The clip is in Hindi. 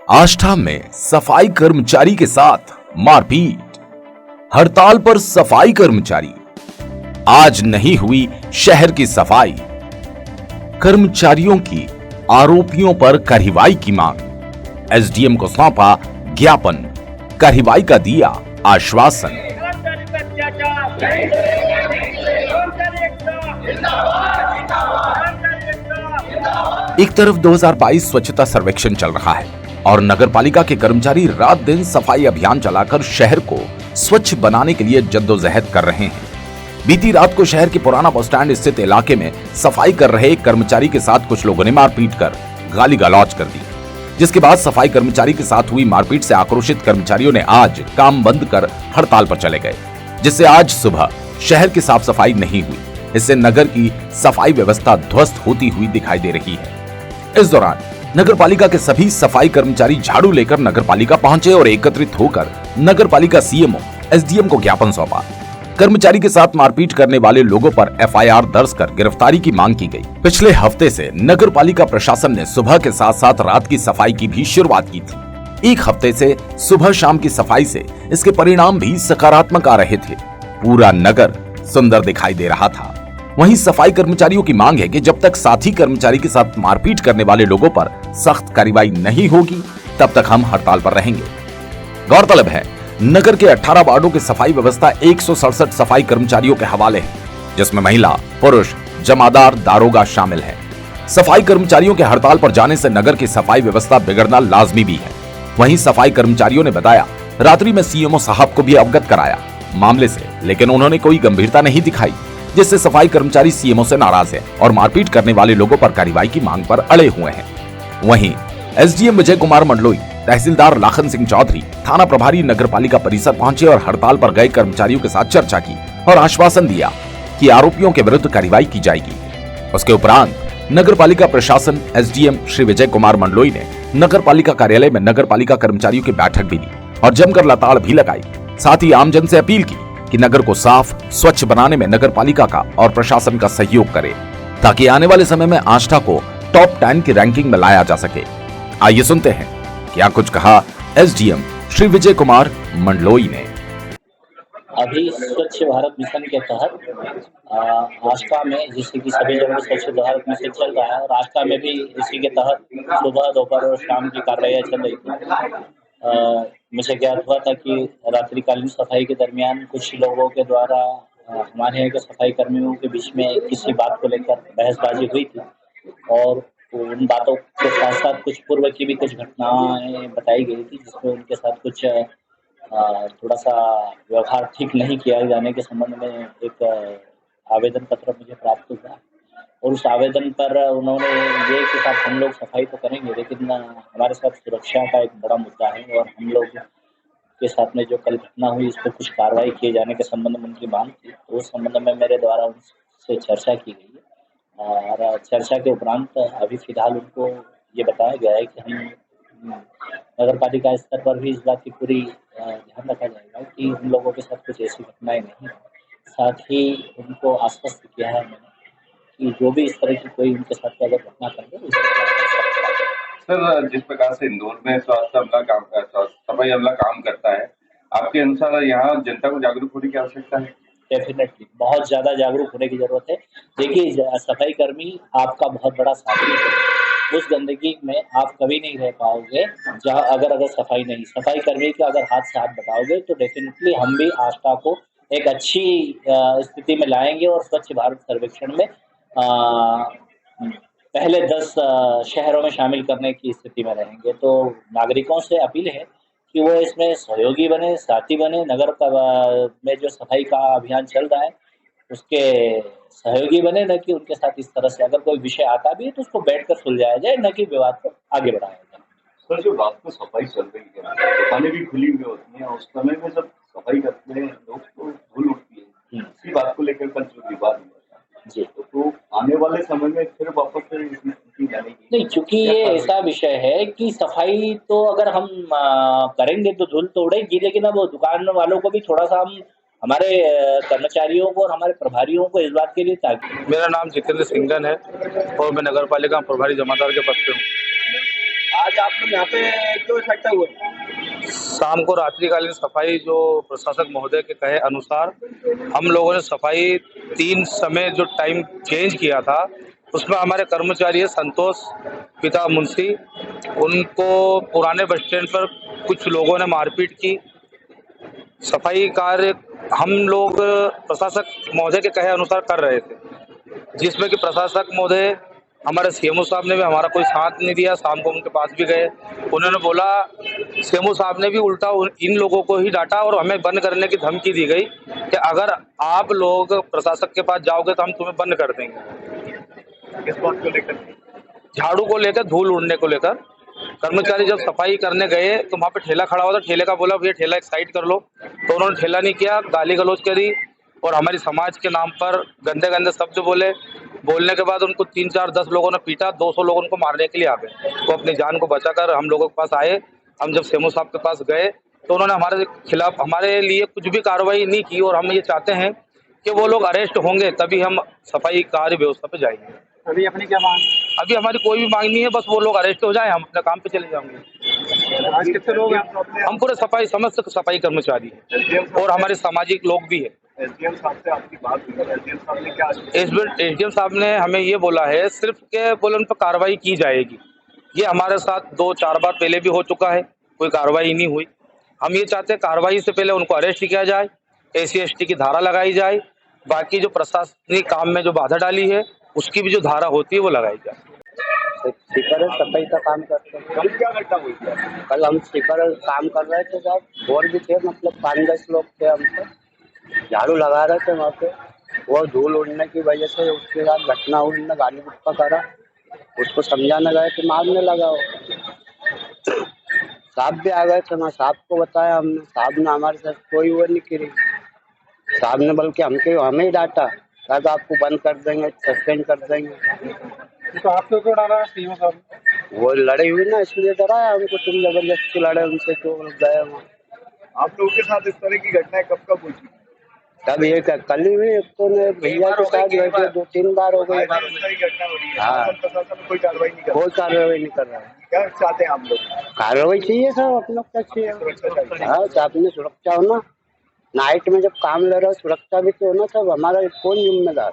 आष्ठा में सफाई कर्मचारी के साथ मारपीट। हड़ताल पर सफाई कर्मचारी, आज नहीं हुई शहर की सफाई। कर्मचारियों की आरोपियों पर कार्रवाई की मांग, एसडीएम को सौंपा ज्ञापन, कार्रवाई का दिया आश्वासन। एक तरफ 2022 स्वच्छता सर्वेक्षण चल रहा है और नगर पालिका के कर्मचारी रात दिन सफाई अभियान चलाकर शहर को स्वच्छ बनाने के लिए जद्दोजहद कर रहे हैं। बीती रात को शहर के पुराना बस स्टैंड स्थित इलाके में सफाई कर रहे एक कर्मचारी के साथ कुछ लोगों ने मारपीट कर गाली गलौज कर दी, जिसके बाद सफाई कर्मचारी के साथ हुई मारपीट से आक्रोशित कर्मचारियों ने आज काम बंद कर हड़ताल पर चले गए, जिससे आज सुबह शहर की साफ सफाई नहीं हुई। इससे नगर की सफाई व्यवस्था ध्वस्त होती हुई दिखाई दे रही है। इस दौरान नगर पालिका के सभी सफाई कर्मचारी झाड़ू लेकर नगर पालिका पहुंचे और एकत्रित होकर नगर पालिका सीएमओ एसडीएम को ज्ञापन सौंपा। कर्मचारी के साथ मारपीट करने वाले लोगों पर एफआईआर दर्ज कर गिरफ्तारी की मांग की गई। पिछले हफ्ते से नगर पालिका प्रशासन ने सुबह के साथ साथ रात की सफाई की भी शुरुआत की थी। एक हफ्ते से सुबह शाम की सफाई से इसके परिणाम भी सकारात्मक आ रहे थे। पूरा नगर सुंदर दिखाई दे रहा था। वहीं सफाई कर्मचारियों की मांग है कि जब तक साथी कर्मचारी के साथ मारपीट करने वाले लोगों पर सख्त कार्रवाई नहीं होगी, तब तक हम हड़ताल पर रहेंगे। गौरतलब है, नगर के 18 वार्डों की सफाई व्यवस्था 167 सफाई कर्मचारियों के हवाले है, जिसमें महिला, पुरुष, जमादार, दारोगा शामिल है। सफाई कर्मचारियों के हड़ताल पर जाने से नगर की सफाई व्यवस्था बिगड़ना लाजमी भी है। वहीं सफाई कर्मचारियों ने बताया, रात्रि में सीएमओ साहब को भी अवगत कराया मामले से, लेकिन उन्होंने कोई गंभीरता नहीं दिखाई, जिससे सफाई कर्मचारी सीएमओ से नाराज है और मारपीट करने वाले लोगों पर कार्रवाई की मांग पर अड़े हुए हैं। वहीं एसडीएम विजय कुमार मंडलोई, तहसीलदार लाखन सिंह चौधरी, थाना प्रभारी नगर पालिका परिसर पहुंचे और हड़ताल पर गए कर्मचारियों के साथ चर्चा की और आश्वासन दिया कि आरोपियों के विरुद्ध कार्रवाई की जाएगी। उसके उपरांत नगर पालिका प्रशासन एसडीएम श्री विजय कुमार मंडलोई ने नगर पालिका कार्यालय में नगर पालिका कर्मचारियों की बैठक भी ली और जमकर लताड़ भी लगाई। साथ ही आमजन से अपील की कि नगर को साफ स्वच्छ बनाने में नगर पालिका का और प्रशासन का सहयोग करे, ताकि आने वाले समय में आष्ठा को टॉप 10 की रैंकिंग में लाया जा सके। आइए सुनते हैं क्या कुछ कहा एसडीएम श्री विजय कुमार मंडलोई ने। अभी स्वच्छ भारत मिशन के तहत आष्ठा में, जिससे कि सभी जगह स्वच्छ भारत मिशन चल रहा है, और आष्ठा में भी इसी के तहत सुबह, दोपहर और शाम की कार्रवाई चल रही थी। मुझे ज्ञात हुआ था कि रात्रिकालीन सफाई के दरमियान कुछ लोगों के द्वारा हमारे यहाँ के सफाई कर्मियों के बीच में किसी बात को लेकर बहसबाजी हुई थी, और उन बातों के साथ साथ कुछ पूर्व की भी कुछ घटनाएं बताई गई थी, जिसमें उनके साथ कुछ थोड़ा सा व्यवहार ठीक नहीं किया जाने के संबंध में एक आवेदन पत्र मुझे प्राप्त हुआ, और उस आवेदन पर उन्होंने ये कि साहब हम लोग सफाई तो करेंगे, लेकिन हमारे साथ सुरक्षा का एक बड़ा मुद्दा है, और हम लोग के साथ में जो कल घटना हुई, इस पर कुछ कार्रवाई किए जाने के संबंध में उनकी मांग थी। तो उस संबंध में मेरे द्वारा उनसे चर्चा की गई है, और चर्चा के उपरांत अभी फिलहाल उनको ये बताया गया है कि हम नगर पालिका स्तर पर भी इस बात की पूरी ध्यान रखा जाएगा कि उन लोगों के साथ कुछ ऐसी घटनाएं नहीं हो। साथ ही उनको आश्वस्त किया है मैंने कि जो भी इस तरह की कोई उनके साथ अगर घटना कर दे। सर, जिस प्रकार से इंदौर में सफाई अमला काम करता है, आपके अनुसार यहाँ जनता को जागरूक होने की आवश्यकता है? डेफिनेटली बहुत ज्यादा जागरूक होने की जरूरत है। देखिए, सफाई कर्मी आपका बहुत बड़ा साथी है। उस गंदगी में आप कभी नहीं रह पाओगे जहाँ अगर सफाई नहीं, सफाई कर्मी के अगर हाथ से हाथ बताओगे तो डेफिनेटली हम भी आष्ठा को एक अच्छी स्थिति में लाएंगे, और स्वच्छ भारत सर्वेक्षण में पहले 10 शहरों में शामिल करने की स्थिति में रहेंगे। तो नागरिकों से अपील है कि वो इसमें सहयोगी बने, साथी बने। नगर में जो सफाई का अभियान चल रहा है उसके सहयोगी बने, न कि उनके साथ इस तरह से अगर कोई विषय आता भी है तो उसको बैठकर सुलझाया जाए, न कि विवाद को आगे बढ़ाया जाए। सर, जो रात को सफाई चल रही है, दुकानें भी खुली हुई होती हैं, उस समय में जब सफाई करते हैं लोग तो धूल उठती है। इसी बात को लेकर कल जो विवाद हुआ जी, तो आने वाले समय में फिर वापस नहीं, क्योंकि ये ऐसा विषय है कि सफाई तो अगर हम करेंगे तो धूल तो उड़ेगी, लेकिन अब दुकान वालों को भी थोड़ा सा हम हमारे कर्मचारियों को और हमारे प्रभारियों को इस बात के लिए ताकि। मेरा नाम जितेंद्र सिंघन है और मैं नगर पालिका प्रभारी जमादार के पद पे हूँ। आज आप लोग यहाँ पे क्यों इकट्ठा हुए? शाम को रात्रिकालीन सफाई जो प्रशासक महोदय के कहे अनुसार हम लोगों ने सफाई 3 समय जो टाइम चेंज किया था उसमें हमारे कर्मचारी है संतोष पिता मुंशी, उनको पुराने बस स्टैंड पर कुछ लोगों ने मारपीट की। सफाई कार्य हम लोग प्रशासक महोदय के कहे अनुसार कर रहे थे, जिसमें कि प्रशासक महोदय हमारे सीएमओ साहब ने भी हमारा कोई साथ नहीं दिया। शाम को उनके पास भी गए, उन्होंने बोला, सीएमओ साहब ने भी उल्टा इन लोगों को ही डांटा और हमें बंद करने की धमकी दी गई कि अगर आप लोग प्रशासक के पास जाओगे तो हम तुम्हें बंद कर देंगे। किस बात को लेकर? झाड़ू को लेकर, धूल उड़ने को लेकर। कर्मचारी जब सफाई करने गए तो वहाँ पे ठेला खड़ा हुआ था, ठेले का बोला भैया ठेला एक साइड कर लो, तो उन्होंने ठेला नहीं किया, गाली गलौज करी और हमारी समाज के नाम पर गंदे गंदे शब्द बोले। बोलने के बाद उनको 3, 4, 10 लोगों ने पीटा, 200 लोग उनको मारने के लिए आ गए। वो अपनी जान को बचाकर हम लोगों के पास आए। हम जब सीएमओ साहब के पास गए तो उन्होंने हमारे खिलाफ हमारे लिए कुछ भी कार्रवाई नहीं की और हम ये चाहते हैं कि वो लोग अरेस्ट होंगे तभी हम सफाई कार्य व्यवस्था पे जाएंगे। अभी अपनी क्या मांग? अभी हमारी कोई भी मांग नहीं है, बस वो लोग अरेस्ट हो जाएं, हम अपने काम पे चले जाएंगे। आज कितने लोग हैं? हम पूरे समस्त सफाई कर्मचारी हैं और हमारे सामाजिक लोग भी है। एसडीएम साहब से आपकी बात हुई है, एसडीएम साहब ने क्या? एसडीएम साहब ने हमें ये बोला है सिर्फ के बोले उन पर कार्रवाई की जाएगी। ये हमारे साथ 2-4 बार पहले भी हो चुका है, कोई कार्रवाई नहीं हुई। हम ये चाहते हैं कार्रवाई से पहले उनको अरेस्ट किया जाए, SC/ST की धारा लगाई जाए, बाकी जो प्रशासनिक काम में जो बाधा डाली है उसकी भी जो धारा होती है वो लगाई जाए। स्पीकर सफाई का काम करते हैं। कल क्या घटना हुई थी? कल हम स्पीकर काम कर रहे थे साहब, और भी थे, मतलब 5-10 लोग थे, हम तो झाड़ू लगा रहे थे वहाँ पे। वो धूल उड़ने की वजह से उसके बाद घटना हुई, ने गाली गुस्सा करा, उसको समझाने गए तो मारने लगा वो। साहब भी आ गए थे, मैं साहब को बताया हमने, साहब ने हमारे साथ कोई वो नहीं करी। साहब ने बल्कि हमें ही डांटा, कहा आपको बंद कर देंगे, सस्पेंड कर देंगे। तो आपको क्यों डाला सीएम साहब? वो लड़े हुई ना, इसलिए डराया हमको, तुम जबरदस्ती लड़े उनसे क्यों गए वहाँ। आप लोगों के साथ इस तरह की घटनाएं कब कब हुई थी? तब ये कल ही हुई, एक तो भैया के साथ वैसे 2-3 बार हो गई। इस तरह की घटना हो रही है, हाँ। प्रशासन कोई कार्रवाई नहीं कर रहा। कोई कार्रवाई नहीं कर रहा है। क्या चाहते हैं आप लोग? कार्रवाई चाहिए सब, अपना क्या चाहिए। हाँ, अपनी सुरक्षा हो ना, नाइट में जब काम ले रहे हो सुरक्षा भी तो होना, सब हमारा कौन जिम्मेदार।